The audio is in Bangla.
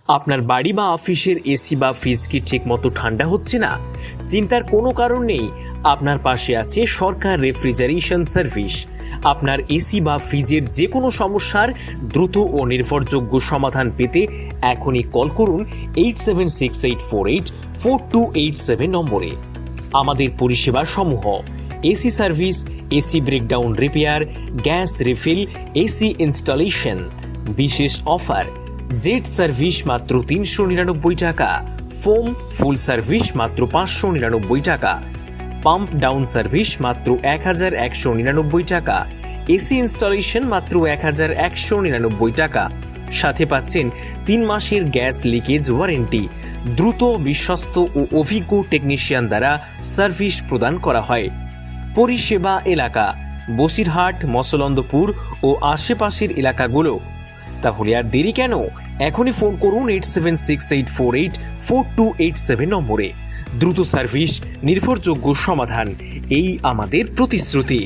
আপনার বাড়ি বা অফিসের এসি বা ফ্রিজ কি ঠিকমতো ঠান্ডা হচ্ছে না? চিন্তার কোনো কারণ নেই। আপনার পাশে আছে সরকার রেফ্রিজারেশন সার্ভিস। আপনার এসি বা ফ্রিজের যে কোনো সমস্যার দ্রুত ও নির্ভরযোগ্য সমাধান পেতে এখনই কল করুন 8768484287 নম্বরে। আমাদের পরিষেবা সমূহ: AC service, AC breakdown repair, gas refill, AC installation. বিশেষ অফার: জেট সার্ভিস মাত্র 399 টাকা, ফোম ফুল সার্ভিস মাত্র 599 টাকা, পাম্প ডাউন সার্ভিস মাত্র 1199 টাকা, এসি ইনস্টলেশন মাত্র 1199 টাকা। সাথে পাচ্ছেন 3 মাসের গ্যাস লিকেজ ওয়ারেন্টি। দ্রুত, বিশ্বস্ত ও অভিজ্ঞ টেকনিশিয়ান দ্বারা সার্ভিস প্রদান করা হয়। পরিষেবা এলাকা: বসিরহাট, মসলন্দপুর ও আশেপাশের এলাকাগুলো। তাহলে আর দেরি কেন? এখনই ফোন করুন 8768484287 নম্বরে। দ্রুত সার্ভিস, নির্ভরযোগ্য সমাধান, এই আমাদের প্রতিশ্রুতি।